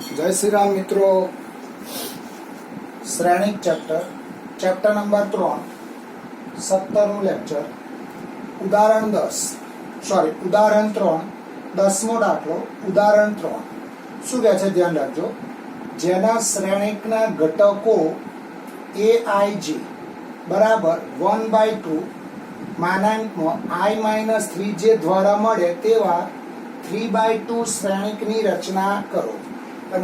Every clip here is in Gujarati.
जय श्री राम मित्रों। श्रेणिक चैप्टर नंबर 3 17 लेक्चर उदाहरण 3 10मो दाखलो उदाहरण 3 શું કહે છે ધ્યાન રાખજો। જેના શ્રેણિકના ઘટકો aij બરાબર 1/2 માનાંકમાં i-3j દ્વારા મળે તેવા 3/2 શ્રેણિકની રચના કરો।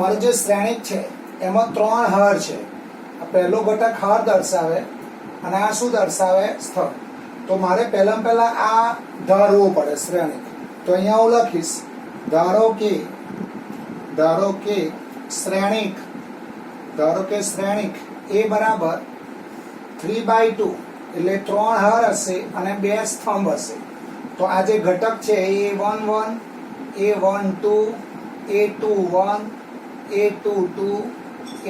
મારું જે શ્રેણિક છે એમાં 3 હાર છે। આ પહેલો ઘટક હાર દર્શાવે અને આ શું દર્શાવે? સ્થળ। તો મારે પહેલા આ ધારવો પડે શ્રેણિક। તો અહીંયા હું લખીશ ધારો કે શ્રેણિક a બરાબર 3/2 એટલે 3 હાર હશે અને 2 સ્તંભ હશે। તો આ જે ઘટક છે a11 a12 a21 a22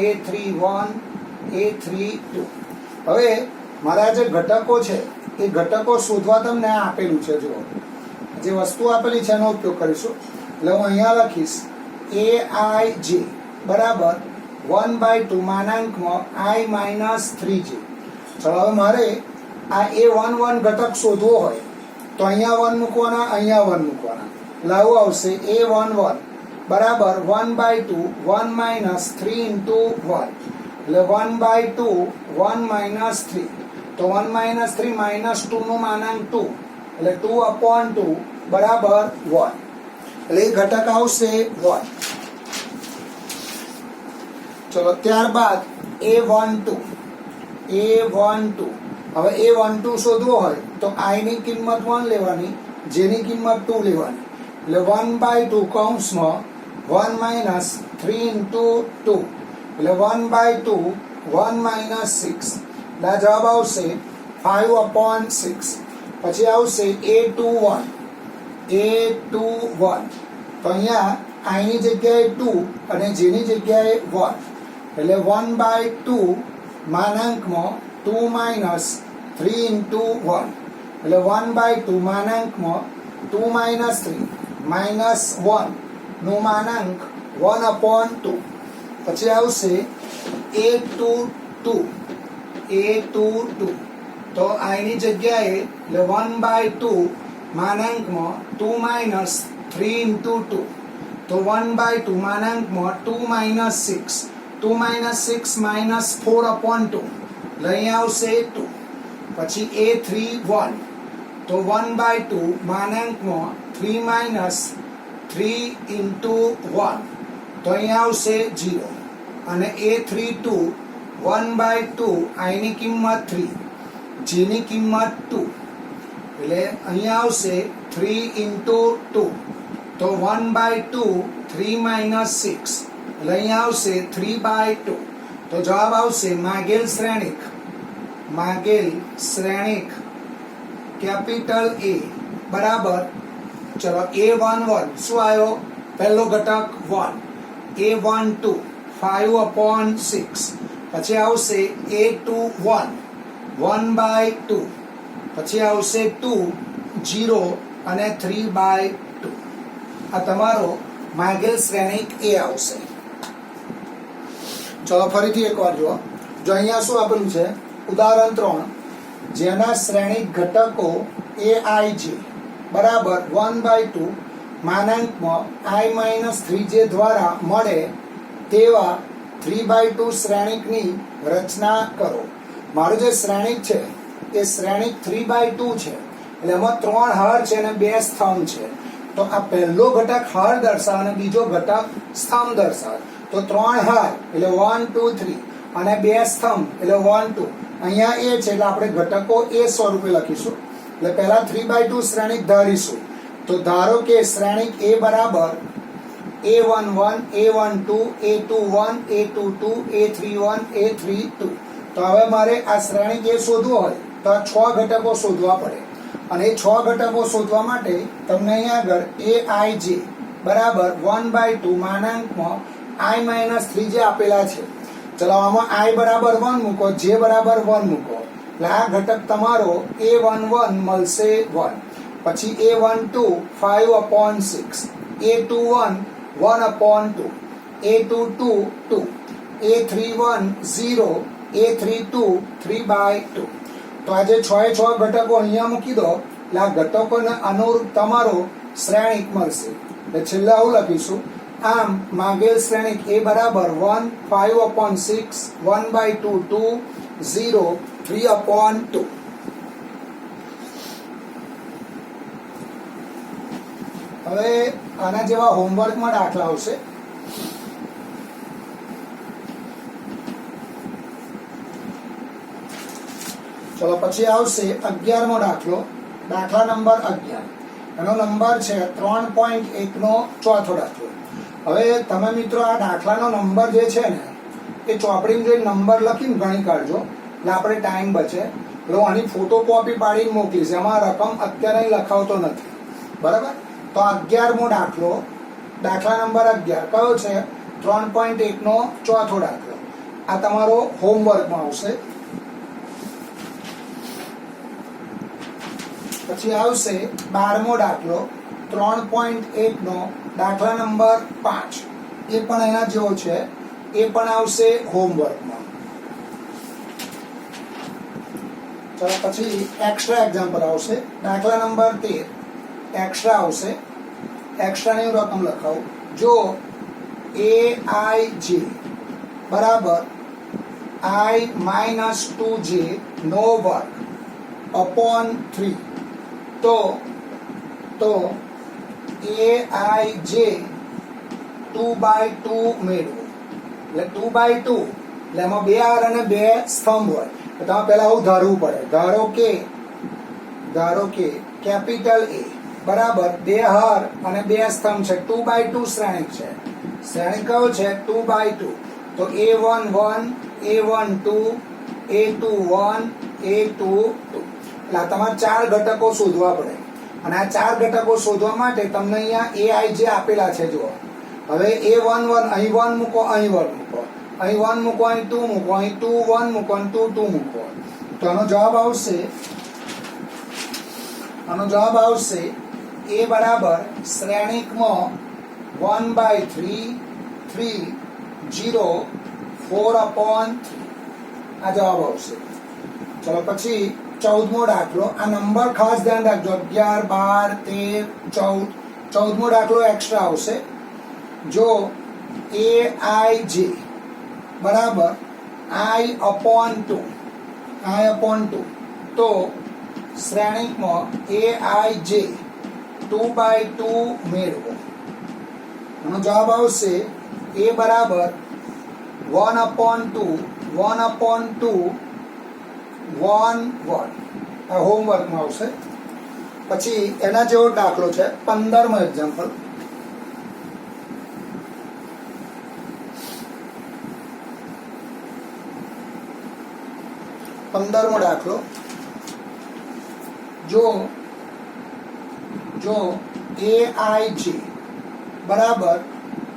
a31 a32। હવે મારા જે ઘટકો છે એ ઘટકો શોધવા તમને આપેલું છે। જુઓ જે વસ્તુ આપેલી છે એનો ઉપયોગ કરીશું। એટલે હું અહીંયા લખીશ aij બરાબર 1/2 માનાંકમાં i-3j। ચલો હવે મારે આ a11 ઘટક શોધવો હોય તો અહીંયા 1 મૂકવાના, અહીંયા 1 મૂકવાના। લાવું આવશે a11 બરાબર 1/2 1 - 3 into 1 એટલે 1/2 1 - 3। તો 1 - 3 -2 નું માનાંક 2 એટલે 2/2 બરાબર 1 એટલે એ ઘટક આવશે 1। ચલો ત્યારબાદ a12 હવે a12 શોધવો હોય તો i ની કિંમત 1 લેવાની, j ની કિંમત 2 લેવાની। એટલે 1/2 કૌંસમાં 1 - 3 into 2 એટલે 1/2 1 - 6 એટલે જવાબ આવશે 5/6। પછી આવશે a21 તો અહીંયા i ની જગ્યાએ 2 અને j ની જગ્યાએ 1 એટલે 1/2 માનાંકમાં 2 - 3 into 1 એટલે 1/2 માનાંકમાં 2 - 3 -1 નું માનાંક 1/2। પછી આવશે a22 તો i ની જગ્યાએ એટલે 1/2 માનાંકમાં 2 - 3 into 2 તો 1/2 માનાંકમાં 2 - 6 2 - 6 -4/2 એટલે અહીંયા આવશે 2। પછી a31 તો 1/2 માનાંકમાં 3 - 3 into 1 તો અહીંયા આવશે 0 અને a32 1/2 i ની કિંમત 3 j ની કિંમત 2 એટલે અહીંયા આવશે 3 into 2 તો 1/2 3 - 6 એટલે અહીંયા આવશે 3/2 તો જવાબ આવશે માગેલ શ્રેણિક કેપિટલ A બરાબર। ચલો a11 શું આવ્યો? પહેલો ઘટક 1 a12 5/6 પછી આવશે a21 1/2 પછી આવશે 2 0 અને 3/2 આ તમારો માગેલ શ્રેણિક A આવશે। ચલો ફરીથી એકવાર જુઓ। જો અહીંયા શું આપેલું છે? ઉદાહરણ 3 જેના શ્રેણિક ઘટકો aij બરાબર 1/2 માનાંકમાં i-3j દ્વારા મળે તેવા 3/2 શ્રેણિકની રચના કરો। મારું જે શ્રેણિક છે એ શ્રેણિક 3/2 છે એટલે એમાં 3 હાર છે અને 2 સ્તંભ છે। તો આ પહેલો ઘટક હાર દર્શાવે અને બીજો ઘટક સ્તંભ દર્શાવે। તો 3 હાર એટલે 1 2 3 અને 2 સ્તંભ એટલે 1 2 અહીંયા a છે એટલે આપણે ઘટકો a સ્વરૂપે લખીશું। એટલે પહેલા 3/2 શ્રેણિક ધારીશું। તો ધારો કે શ્રેણિક a બરાબર a11 a12 a21 a22 a31 a32। તો હવે મારે આ શ્રેણિક a શોધવો હોય તો આ 6 ઘટકો શોધવા પડે અને એ 6 ઘટકો શોધવા માટે તમને અહીંયા આગળ aij બરાબર 1/2 માનાંકમાં i-3j આપેલા છે। ચલો આમાં i બરાબર 1 મૂકો, j બરાબર 1 મૂકો એટલે આ ઘટક તમારો a11 મળશે 1। પછી a12 5/6 a21 1/2 A22 2, A31 0, A32 3/2. તો આજે 6 6 ઘટકો અહીંયા મૂકી દો એટલે આ ઘટકોને અનુરૂપ તમારો શ્રેણિક મળશે. એટલે છેલ્લે આવું લખીશું, આમ માંગેલ શ્રેણિક A બરાબર 1 5/6, 1/2 2, 0 3/2. હવે આના જેવા હોમવર્કમાં દાખલા આવશે. ચલો પછી આવશે 11મો દાખલો. દાખલા નંબર 11, એનો નંબર છે 3.1 નો ચોથો દાખલો. હવે તમે મિત્રો આ દાખલાનો નંબર જે છે ને એ ચોપડીમાં જોઈ નંબર લખીને ગણી કાઢજો એટલે આપણે ટાઈમ બચે. એટલે હું આની ફોટોકોપી પાડીને મોકલીશ, એમાં રકમ અત્યારે લખાવતો નથી, બરાબર. તો 11મો દાખલો, દાખલા નંબર 11 કયો છે? 3.1 નો ચોથો દાખલો. આ તમારો હોમવર્કમાં આવશે. પછી આવશે 12મો દાખલો, 3.1 નો દાખલા નંબર 5. એ પણ એના જેવો છે, એ પણ આવશે હોમવર્કમાં. ચલો પછી એક્સ્ટ્રા એક્ઝામ્પલ આવશે. દાખલા નંબર 13 એક્સ્ટ્રા આવશે. એક્સ્ટ્રાની હું રકમ લખાવું. જો AIJ બરાબર I-2J નો વર્ગ અપોન 3, તો AIJ 2/2 મેળવો. એટલે 2/2 એટલે એમાં 2 હાર અને 2 સ્તંભ હોય. તો તમારે પહેલા આવું ધારવું પડે. ધારો કે કેપિટલ A બરાબર 2 હાર અને 2 સ્તંભ છે, 2/2 શ્રેણિક છે. શ્રેણિક કયો છે? 2/2. તો A11, A12, A21, A22. એટલે તમારે 4 ઘટકો શોધવા પડે. અને આ 4 ઘટકો શોધવા માટે તમને અહીંયા AIJ આપેલા છે. જુઓ, હવે A11 અહીં 1 મૂકો, અહીં 1 મૂકો, અહીં 1 મૂકો, અહીં 2 મૂકો, અહીં 2 1 મૂકો, અહીં 2 2 મૂકો. તો આનો જવાબ આવશે A બરાબર શ્રેણિકમાં 1/3 3 0 4/3. આ જવાબ આવશે. ચલો પછી 14મો દાખલો. આ નંબર ખાસ ધ્યાન રાખજો, 11 12 13 14. 14મો દાખલો એક્સ્ટ્રા આવશે. જો AIJ બરાબર I/2 તો શ્રેણિકમાં AIJ 2/2 મેળવો. આનો જવાબ આવશે A બરાબર 1/2 1/2 1 1. આ હોમવર્કમાં આવશે. પછી એના જેવો દાખલો છે 15મો એક્ઝામ્પલ. 15મો દાખલો. જો AIJ બરાબર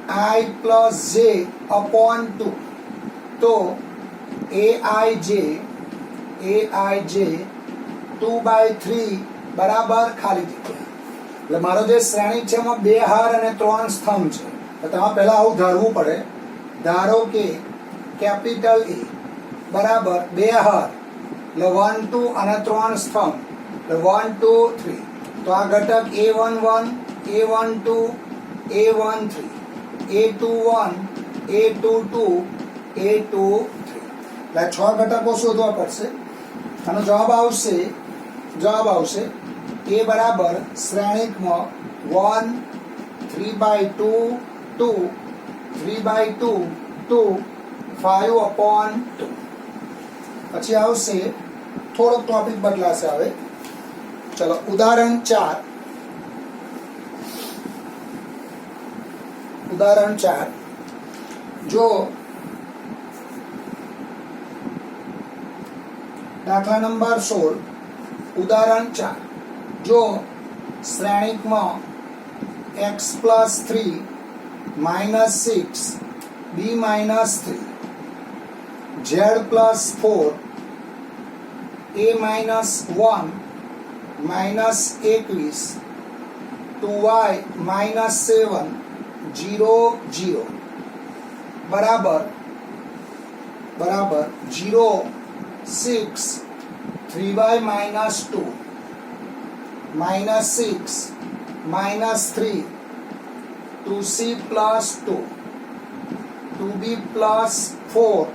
I+J/2, તો AIJ 2/3 બરાબર ખાલી જગ્યા. એટલે મારો જે શ્રેણિક છે એમાં 2 હાર અને 3 સ્તંભ છે. તો તમારે પહેલા આવું ધારવું પડે. ધારો કે કેપિટલ A બરાબર 2 હાર એટલે 1 2 અને 3 સ્તંભ એટલે 1 2 3. તો આ ઘટક A11 A12 A13 A21 A22 A23. એટલે 6 ઘટકો શોધવા પડશે. આનો જવાબ આવશે A બરાબર શ્રેણિકમાં 1 3/2 2 3/2 2 5/2. પછી આવશે, થોડોક ટોપિક બદલાશે હવે. ચલો ઉદાહરણ 4. જો દાખલા નંબર 16 ઉદાહરણ 4. જો શ્રેણિકમાં x+3 -6 b -3 z+4 a -1 -21 2y -7 0 0. બરાબર 0 6 3y minus 2 minus 6 minus 3 2c plus 2 2b plus 4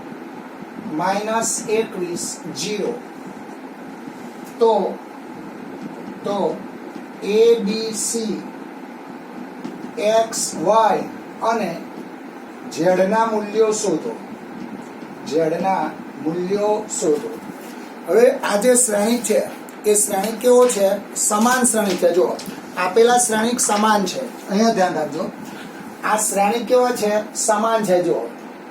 minus 21 0 તો a b c x y અને z ના મૂલ્યો શોધો. હવે આ જે શ્રેણિક છે એ શ્રેણિક કેવો છે? સમાન શ્રેણિક છે. જો આપેલા શ્રેણિક સમાન છે, અહીંયા ધ્યાન રાખજો. આ શ્રેણિક કેવા છે? સમાન છે.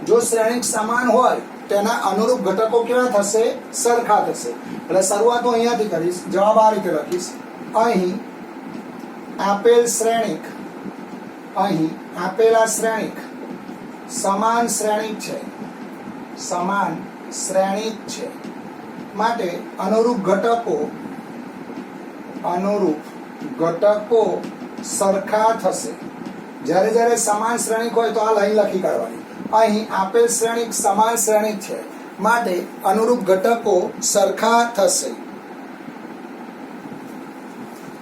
જો શ્રેણિક સમાન હોય તેના અનુરૂપ ઘટકો કેવા થશે? સરખા થશે. એટલે શરૂઆત હું અહીંયાથી કરીશ. જવાબ આ રીતે લખીશ. અહીં આપેલા શ્રેણિક સમાન શ્રેણિક છે માટે અનુરૂપ ઘટકો સરખા થશે. જ્યારે સમાન શ્રેણિક હોય તો આ લાઈન લખી કાઢવાની. અહીં આપેલ શ્રેણિક સમાન શ્રેણિક છે માટે અનુરૂપ ઘટકો સરખા થશે.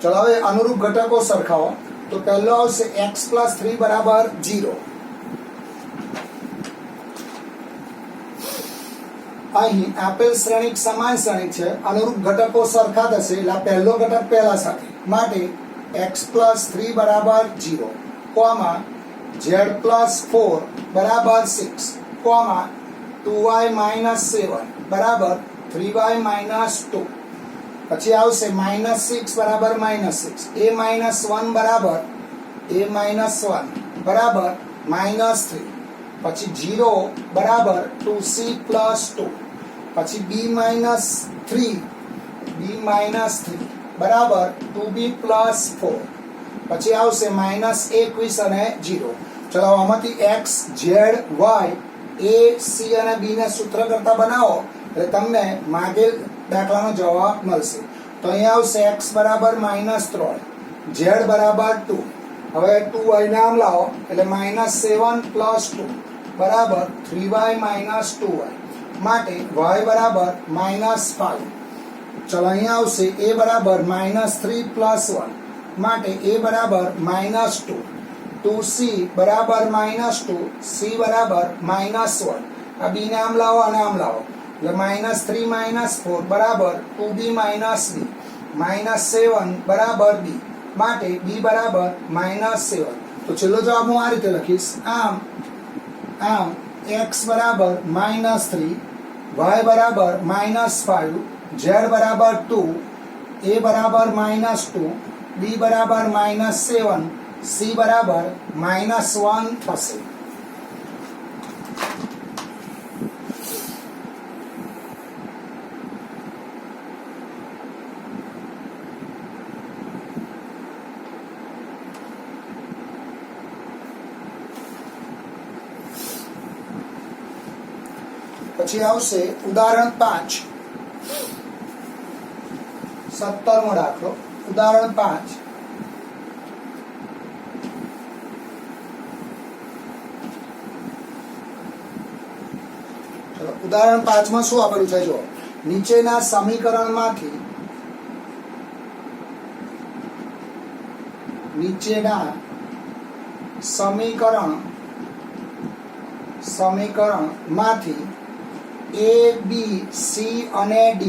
ચલો હવે અનુરૂપ ઘટકો સરખાવો. તો પહેલો આવશે x plus 3 બરાબર 0. અહીં આપેલ શ્રેણિક સમાન શ્રેણિક છે, અનુરૂપ ઘટકો સરખા થશે એટલે પહેલો ઘટક પહેલા સાથે માટે x plus 3 બરાબર 0, z plus 4 બરાબર 6, 2y minus 7 બરાબર 3y minus 2. પછી આવશે -6 બરાબર -6, a minus 1 બરાબર -3, પછી 0 બરાબર 2c plus 2, પછી b minus 3 બરાબર 2b plus 4, પછી આવશે -21 અને 0. ચલો આમાંથી x z y a c અને b ને સૂત્ર કરતા બનાવો એટલે તમને માગેલ દાખલાનો જવાબ મળશે. તો અહીંયા આવશે x બરાબર -3, z બરાબર 2, હવે 2y ને આમ લાવો એટલે -7 plus 2 બરાબર 3y minus 2y માટે y બરાબર -5. ચલો અહીંયા આવશે a બરાબર -3 plus 1 માટે a બરાબર -2, 2c બરાબર -2, c બરાબર -1. આ b ને આમ લાવો અને આમ લાવો એટલે -3 -4 બરાબર 2b minus b, -7 બરાબર b માટે b બરાબર -7. તો છેલ્લો જવાબ હું આ રીતે લખીશ. આમ x બરાબર -3, y બરાબર -5, z બરાબર 2, a બરાબર -2, b બરાબર -7, c બરાબર -1 થશે. પછી આવશે ઉદાહરણ 5, 17મો દાખલો. ઉદાહરણ 5, ચલો ઉદાહરણ 5 માં શું આપેલું છે? જો નીચેના સમીકરણમાંથી a b c અને d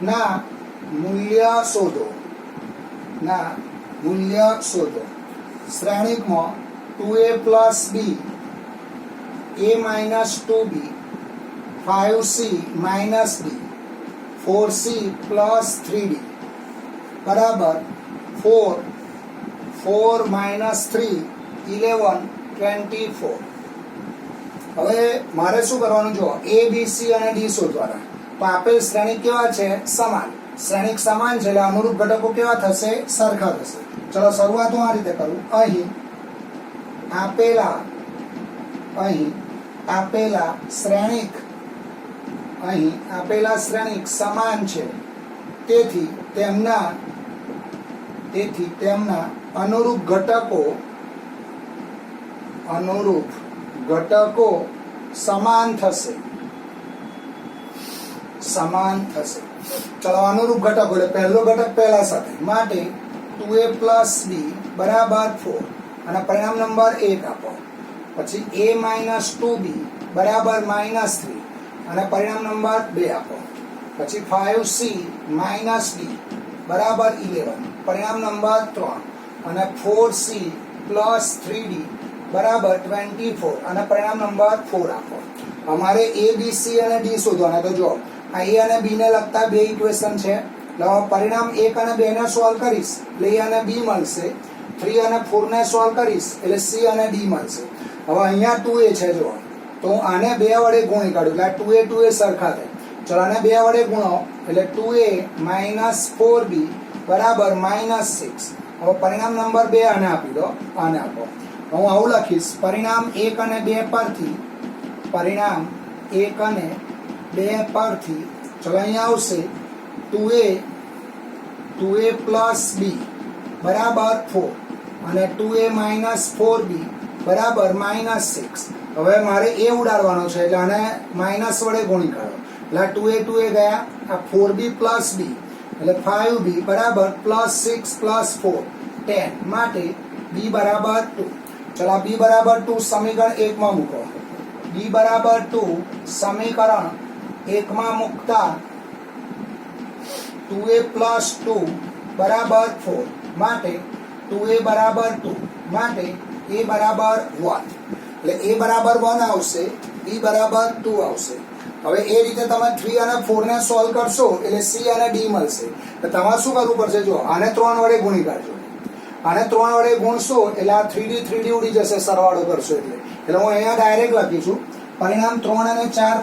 ના મૂલ્ય શોધો. શ્રેણિકમાં 2a plus b, a minus 2b, 5c minus d, 4c plus 3d બરાબર 4 minus 3 11 24. હવે મારે શું કરવાનું? જો a b c અને d શોધવાના. તો આપેલ શ્રેણિક કેવા છે? સમાન. શ્રેણિક સમાન છે એટલે અનુરૂપ ઘટકો કેવા થશે? સરખા થશે. ચલો શરૂઆત હું આ રીતે કરું. અહીં આપેલા શ્રેણિક સમાન છે, તેથી તેમના અનુરૂપ ઘટકો સમાન થશે ચલો અનુરૂપ ઘટકો એટલે પહેલો ઘટક પહેલા સાથે માટે 2a પ્લસ b બરાબર 4 અને પરિણામ નંબર 1 આપો. પછી a માઇનસ 2b બરાબર માઇનસ 3 અને પરિણામ નંબર 2 આપો. પછી 5c માઇનસ d બરાબર 11 પરિણામ નંબર 3 અને 4c પ્લસ 3d બરાબર 24 અને પરિણામ નંબર 4 આપો. અમારે a b c અને d શોધવાના. તો જો આ a અને b ને લગતા બે ઇક્વેશન છે. પરિણામ 1 અને 2 ને સોલ્વ કરીશ એટલે a અને b મળશે. 3 અને 4 ને સોલ્વ કરીશ એટલે c અને d મળશે. હવે અહીંયા 2a છે જો, તો હું આને 2 વડે ગુણી કાઢું એટલે 2a સરખા થાય. ચલો આને 2 વડે ગુણો એટલે 2a માઇનસ 4b બરાબર માઇનસ 6. હવે પરિણામ નંબર 2 આને આપી દો, આને આપો. હું આવું લખીશ પરિણામ 1 અને 2 પરથી ચલો અહીંયા આવશે 2a પ્લસ b બરાબર 4 અને 2a માઇનસ 4b બરાબર માઇનસ 6. હવે મારે એ ઉડાડવાનો છે એટલે આને માઇનસ વડે ગુણી કાઢો એટલે 2a ગયા, આ 4b પ્લસ b એટલે 5b બરાબર પ્લસ 6 પ્લસ 4 10 માટે b બરાબર 2. ચલો b બરાબર 2 સમીકરણ 1 માં મૂકો. b બરાબર 2 સમીકરણ 1 માં મૂકતા 2a પ્લસ 2 બરાબર 4 માટે 2a બરાબર 2 માટે a બરાબર 1 એટલે a બરાબર 1 આવશે, b બરાબર 2 આવશે. હવે એ રીતે તમે 3 અને 4 ને સોલ્વ કરશો એટલે c અને d મળશે. તો તમારે શું કરવું પડશે? જો આને 3 વડે ગુણી કાઢજો. આને 3 વડે ગુણશો એટલે આ 3d ઉડી જશે સરવાળો કરશો એટલે હું અહીંયા ડાયરેક્ટ લખીશું પરિણામ 3 અને 4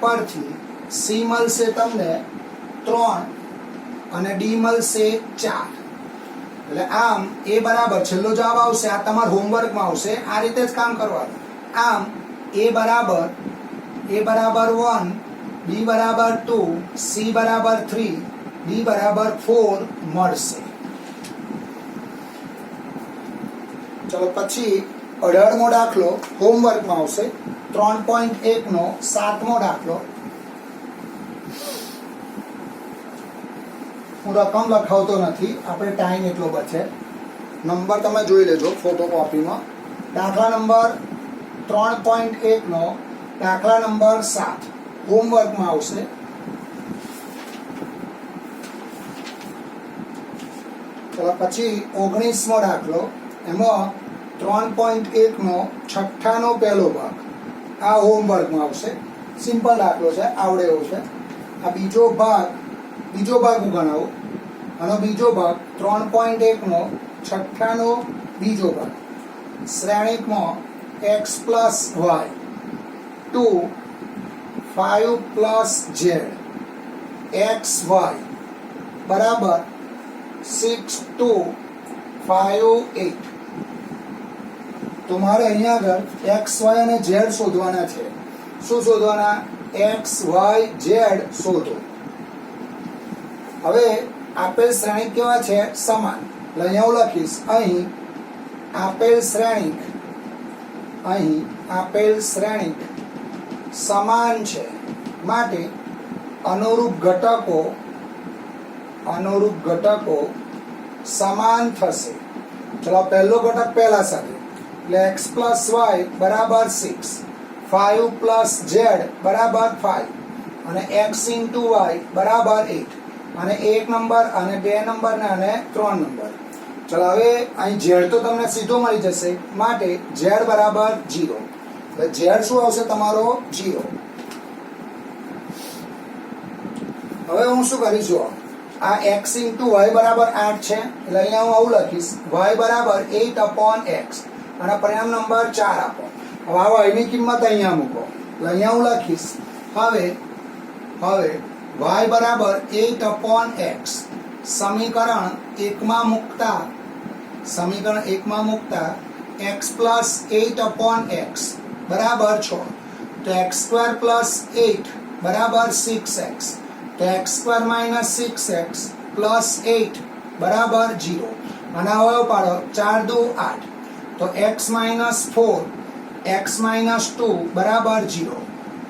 પરથી c મળશે તમને 3 અને d મળશે 4. એટલે આમ એ બરાબર છેલ્લો જવાબ આવશે. આ તમારા હોમવર્કમાં આવશે. આ રીતે જ કામ કરવાનું. આમ a બરાબર 1, b બરાબર 2, c બરાબર 3, d બરાબર 4 મળશે. ચલો પછી 18મો દાખલો હોમવર્કમાં આવશે. 3.1 નો 7મો દાખલો. હું રકમ લખાવતો નથી, આપણે ટાઈમ એટલો બચે. નંબર તમે જોઈ લેજો ફોટોકોપીમાં. દાખલા નંબર 3.1 નો દાખલા નંબર 7 હોમવર્કમાં આવશે. ચલો પછી 19મો દાખલો. એમાં 3.1 નો 6ઠ્ઠાનો પહેલો ભાગ આ હોમવર્કમાં આવશે. સિમ્પલ દાખલો છે, આવડે એવો છે. આ બીજો ભાગ હું ગણાવું. આનો બીજો ભાગ 3.1 નો 6ઠ્ઠાનો બીજો ભાગ. શ્રેણિકમાં x plus y 2 5 plus z x y બરાબર 6 2 5 8. તો મારે અહીંયા આગળ x y અને z શોધવાના છે. શું શોધવાના? x y z શોધો. હવે આપેલ શ્રેણિક કેવા છે? સમાન. એટલે અહીંયા હું લખીશ અહીં આપેલ શ્રેણિક સમાન છે માટે અનુરૂપ ઘટકો સમાન થશે. ચલો પહેલો ઘટક પહેલા સાથે એટલે x પ્લસ y બરાબર 6, 5 પ્લસ z બરાબર 5 અને x ઇન્ટુ y બરાબર 8 અને 1 નંબર અને 2 નંબર અને 3 નંબર. ચલો હવે અહીં z તો તમને સીધો મળી જશે માટે z બરાબર 0. z શું આવશે તમારો? 0. હવે હું શું કરીશ? જો આ x ઇન્ટુ y બરાબર 8 છે એટલે અહીંયા હું આવું લખીશ y બરાબર 8/x અને પરિણામ નંબર 4 આપો. હવે આ y ની કિંમત અહીંયા મૂકો એટલે અહીંયા હું લખીશ હવે y બરાબર 8/x સમીકરણ 1 માં મૂકતા x પ્લસ 8/x બરાબર 6. તો x² પ્લસ 8 બરાબર 6x. તો x² માઇનસ 6x પ્લસ 8 બરાબર 0. આના અવયવ પાડો 4 દુ 8 તો x - 4 x - 2 બરાબર 0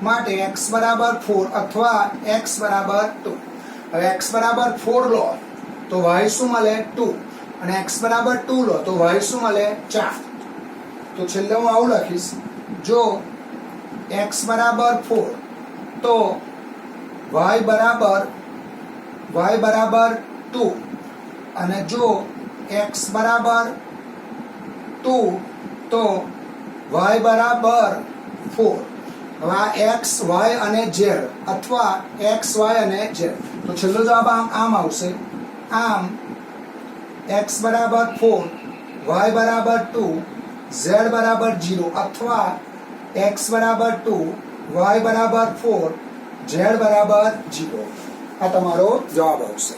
માટે x બરાબર 4 અથવા x બરાબર 2 હવે x બરાબર 4 લો તો y શું મળે 2 અને x બરાબર 2 લો તો y શું મળે 4 તો છેલ્લે હું આવું લખીશ જો x બરાબર 4 તો y બરાબર 2 અને જો x બરાબર 2 તો y બરાબર 4 હવે આ x y અને z અથવા x y અને z તો છેલ્લો જવાબ આમ આવશે આમ x બરાબર 4 y બરાબર 2 z બરાબર 0 અથવા x બરાબર 2 y બરાબર 4 z બરાબર 0 આ તમારો જવાબ આવશે.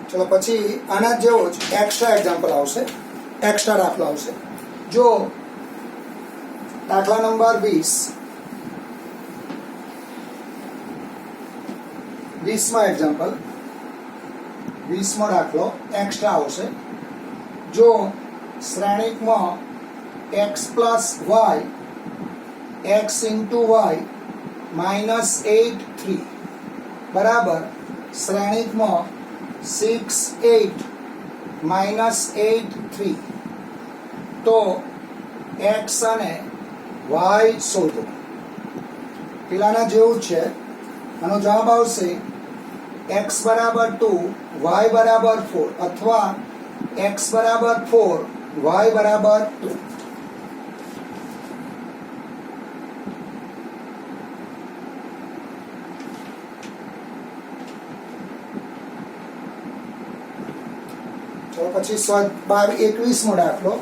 ચલો પછી આના જેવો જ એક્સ્ટ્રા એક્ઝામ્પલ આવશે, એક્સ્ટ્રા દાખલો આવશે. જો દાખલા નંબર 20માં એક્ઝામ્પલ 20મો દાખલો એક્સ્ટ્રા આવશે. જો શ્રેણિકમાં x plus y x into y minus 8 3 બરાબર શ્રેણિકમાં 6 8 માઇનસ 8 3 તો x અને y શોધો. પેલાના જેવું છે. આનો જવાબ આવશે x બરાબર 2 y બરાબર 4 અથવા x બરાબર 4 y બરાબર 2. પછી 21મો દાખલો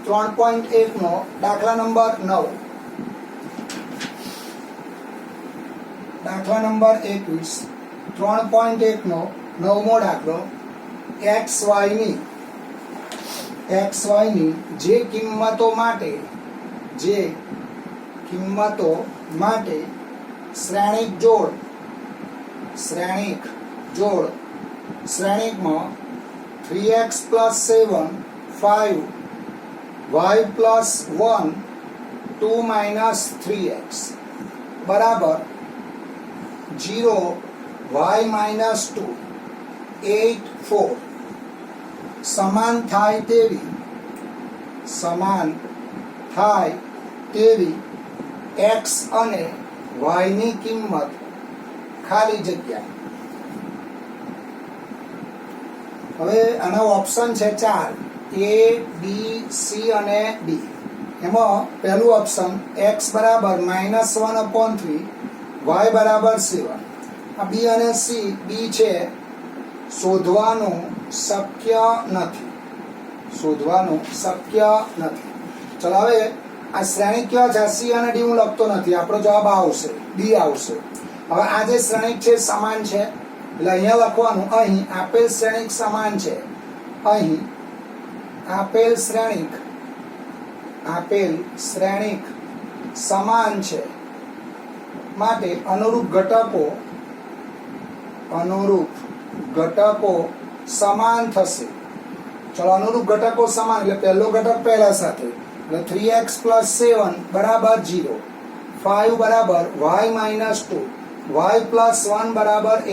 3.1 નો દાખલા નંબર 9. દાખલા નંબર 21 3.1 નો 9મો દાખલો x y ની જે કિંમતો માટે શ્રેણિક જોડ શ્રેણિકમાં 3x plus 7 5 y plus 1 2 minus 3x બરાબર 0 y minus 2 8 4 સમાન થાય તેવી x અને y ની કિંમત ખાલી જગ્યા. હવે આના ઓપ્શન છે 4 A B C અને D. એમાં પહેલું ઓપ્શન x બરાબર -1/3 y બરાબર 7. આ B અને C B છે શોધવાનું શક્ય નથી. ચલો હવે આ શ્રેણિક કયો છે C અને D હું લખતો નથી. આપણો જવાબ આવશે D આવશે. હવે આ જે શ્રેણિક છે સમાન છે એટલે અહીંયા લખવાનું અહીં આપેલ શ્રેણિક સમાન છે. અહીં આપેલ શ્રેણિક સમાન છે માટે અનુરૂપ ઘટકો સમાન થશે. ચલો અનુરૂપ ઘટકો સમાન એટલે પહેલો ઘટક પહેલા સાથે એટલે 3x plus 7 બરાબર 0 5 બરાબર y minus 2 y plus 1 બરાબર 8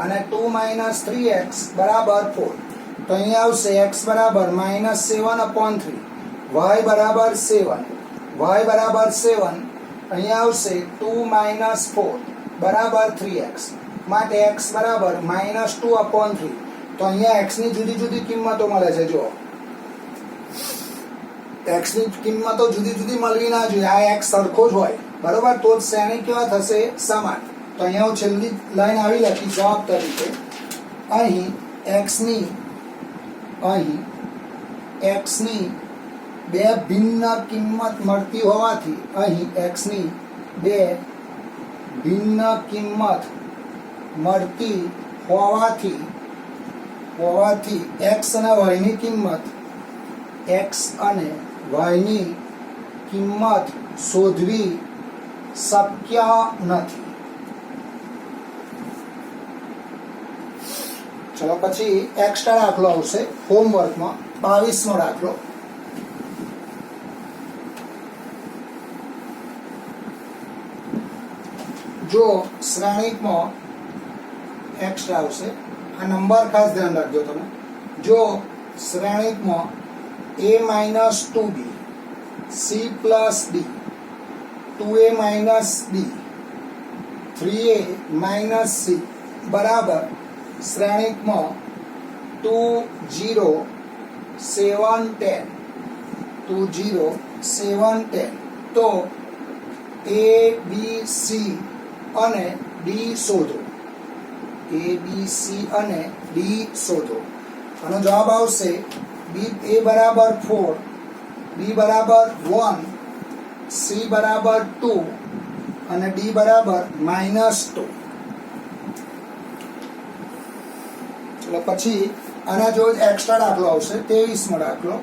અને 2 minus 3x બરાબર 4. તો અહીંયા આવશે x બરાબર -7/3 y બરાબર 7 અહીંયા આવશે 2 minus 4 બરાબર 3x માટે x બરાબર -2/3. તો અહીંયા x ની જુદી જુદી કિંમતો મળે છે. જો x ની કિંમતો જુદી જુદી મળવી ના જોઈએ. આ x સરખો જ હોય બરોબર તો જ શ્રેણિક કેવા થશે સમાન. તો અહીંયા હું છેલ્લી લાઈન આવી લખી જવાબ તરીકે અહીં x ની બે ભિન્ન કિંમત મળતી હોવાથી અહીં x ની બે ભિન્ન કિંમત મળતી હોવાથી x અને y ની કિંમત શોધવી શક્ય નથી. ચલો પછી એક્સ્ટ્રા દાખલો આવશે હોમવર્કમાં 22મો દાખલો. જો શ્રેણિકમાં એક્સ્ટ્રા આવશે, આ નંબર ખાસ ધ્યાન રાખજો તમે. જો શ્રેણિકમાં a-2b c+d 2a-b 3a - c બરાબર શ્રેણિકમાં 2 0 7 10 2 0 7 10 તો a b c અને d શોધો. a b c અને d શોધો. આનો જવાબ આવશે a બરાબર 4, b બરાબર 1, c બરાબર 2 અને d બરાબર -2. ચલો પછી આના જો એક્સ્ટ્રા દાખલો આવશે 23મો દાખલો.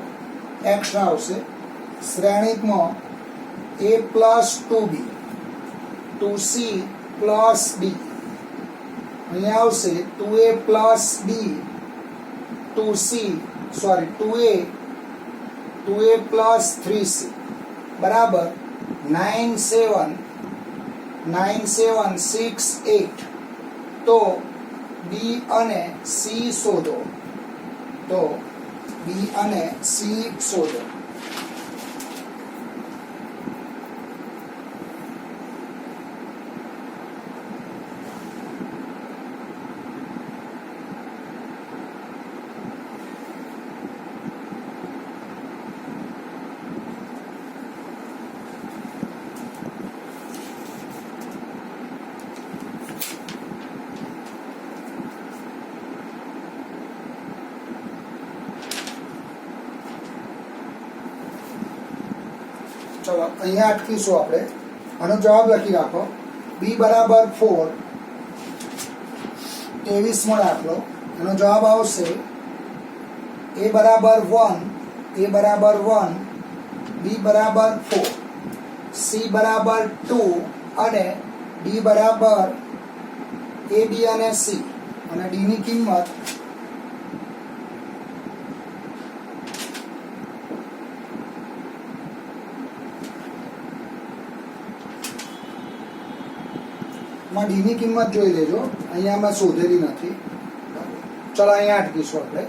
એક્સ્ટ્રા આવશે શ્રેણિકમાં a+2b 2c + d. અહીંયા આવશે 2a + b 2a + 3c બરાબર 9 7 6 8. તો b અને c શોધો. તો b અને c શોધો. ચલો અહીંયા અટકીશું આપણે. આનો જવાબ લખી રાખો. b બરાબર 4, 23મો દાખલો. એનો જવાબ આવશે a બરાબર 1, b બરાબર 4, c બરાબર 2 અને d બરાબર a b અને c. અને d ની કિંમત ડી ની કિંમત જોઈ લેજો. અહીંયા મેં શોધેલી નથી. ચલો અહીંયા અટકીશું આપણે.